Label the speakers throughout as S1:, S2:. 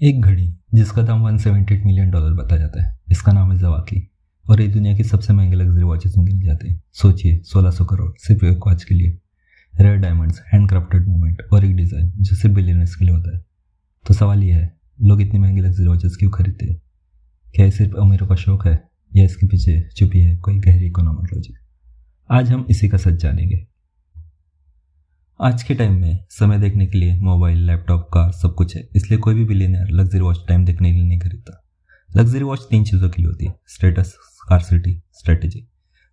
S1: एक घड़ी जिसका दाम $178 मिलियन बताया जाता है, इसका नाम है जवाकी और ये दुनिया की सबसे महंगे लग्जरी वॉचेस में गिनी जाती है। सोचिए 1600 करोड़ सिर्फ एक वॉच के लिए, रेयर डायमंड्स, हैंडक्राफ्टेड मूवमेंट और एक डिज़ाइन जो सिर्फ बिलियनर्स के लिए होता है। तो सवाल यह है, लोग इतनी महंगी लग्जरी वॉचेस क्यों खरीदते हैं? क्या ये सिर्फ अमीरों का शौक है या इसके पीछे छुपी है कोई गहरी इकोनॉमिक लॉजिक? आज हम इसी का सच जानेंगे। आज के टाइम में समय देखने के लिए मोबाइल, लैपटॉप, कार सब कुछ है, इसलिए कोई भी बिलियनर लग्जरी वॉच टाइम देखने के लिए नहीं खरीदता। लग्जरी वॉच 3 चीज़ों के लिए होती है: स्टेटस, स्कार्सिटी, स्ट्रेटेजी।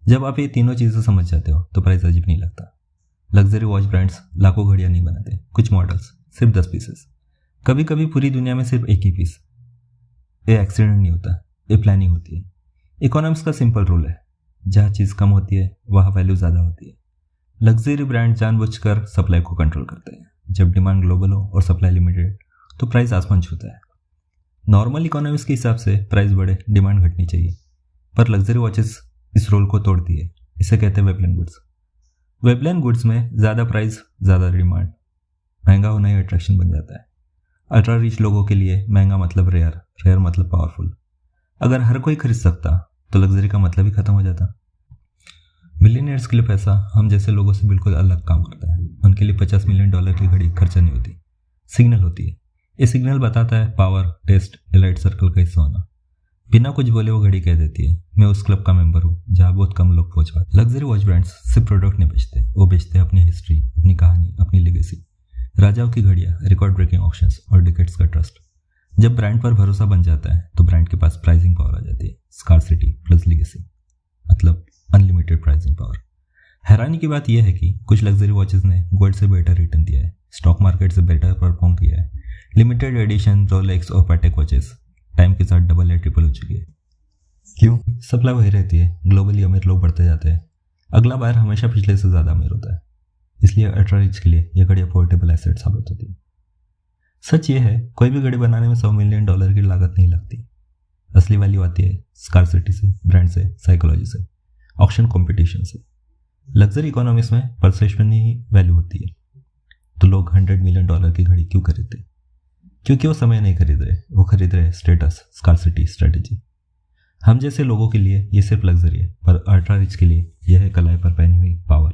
S1: जब आप ये तीनों चीज़ें समझ जाते हो तो प्राइस अजीब नहीं लगता। लग्जरी वॉच ब्रांड्स लाखों घड़ियाँ नहीं बनाते, कुछ मॉडल्स, सिर्फ 10 पीसेस, कभी कभी पूरी दुनिया में सिर्फ एक ही पीस। ये एक्सीडेंट नहीं होता, ये प्लानिंग होती है। इकोनॉमिक्स का सिंपल रूल है, जहाँ चीज़ कम होती है वहाँ वैल्यू ज़्यादा होती है। लग्जरी ब्रांड जानबूझकर सप्लाई को कंट्रोल करते हैं। जब डिमांड ग्लोबल हो और सप्लाई लिमिटेड तो प्राइस आसमान छूता है। नॉर्मल इकोनॉमिक्स के हिसाब से प्राइस बढ़े, डिमांड घटनी चाहिए, पर लग्जरी वॉचेस इस रूल को तोड़ती है। इसे कहते हैं वेबलाइन गुड्स। वेबलाइन गुड्स में ज़्यादा प्राइस, ज़्यादा डिमांड, महंगा होना ही अट्रैक्शन बन जाता है। अल्ट्रा रिच लोगों के लिए महंगा मतलब रेयर, रेयर मतलब पावरफुल। अगर हर कोई खरीद सकता तो लग्जरी का मतलब ही खत्म हो जाता। मिलियनियर्स के लिए पैसा हम जैसे लोगों से बिल्कुल अलग काम करता है। उनके लिए $50 मिलियन की घड़ी खर्चा नहीं होती, सिग्नल होती है। ये सिग्नल बताता है पावर, टेस्ट, एलाइट सर्कल का हिस्सा होना। बिना कुछ बोले वो घड़ी कह देती है, मैं उस क्लब का मेंबर हूँ जहाँ बहुत कम लोग पहुँच पाते। लग्जरी वॉच ब्रांड्स सिर्फ प्रोडक्ट नहीं बेचते, वो बेचते हैं अपनी हिस्ट्री, अपनी कहानी, अपनी लेगेसी। राजाओं की घड़ियाँ, रिकॉर्ड ब्रेकिंग ऑप्शंस और डिकेट्स का ट्रस्ट। जब ब्रांड पर भरोसा बन जाता है तो ब्रांड के पास प्राइसिंग पावर आ जाती है। स्कार्सिटी प्लस लेगेसी मतलब अनलिमिटेड प्राइसिंग पावर। हैरानी की बात यह है कि कुछ लग्जरी वॉचेस ने गोल्ड से बेटर रिटर्न दिया है, स्टॉक मार्केट से बेटर परफॉर्म किया है। लिमिटेड एडिशन रोलेक्स और पैटेक वॉचेस टाइम के साथ डबल या ट्रिपल हो चुकी है। क्यों? सप्लाई वही रहती है, ग्लोबली अमीर लोग बढ़ते जाते हैं, अगला बायर हमेशा पिछले से ज़्यादा अमीर होता है। इसलिए अल्ट्रा रिच के लिए यह घड़ी अफोर्डेबल एसेट साबित होती है। सच ये है, कोई भी घड़ी बनाने में $100 मिलियन की लागत नहीं लगती। असली वैल्यू आती है स्कार्सिटी से, ब्रांड से, साइकोलॉजी से, ऑक्शन कंपटीशन से। लग्जरी इकोनॉमिक्स में परसेप्शन ही वैल्यू होती है। तो लोग $100 मिलियन की घड़ी क्यों खरीदते? क्योंकि वो समय नहीं खरीद रहे, वो खरीद रहे स्टेटस, स्कार्सिटी, स्ट्रेटेजी। हम जैसे लोगों के लिए ये सिर्फ लग्जरी है, पर अल्ट्रा रिच के लिए यह है कलाई पर पहनी हुई पावर।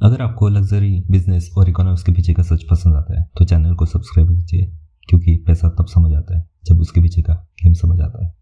S1: अगर आपको लग्जरी, बिजनेस और इकोनॉमिक्स के पीछे का सच पसंद आता है तो चैनल को सब्सक्राइब कीजिए, क्योंकि पैसा तब समझ आता है जब उसके पीछे का गेम समझ आता है।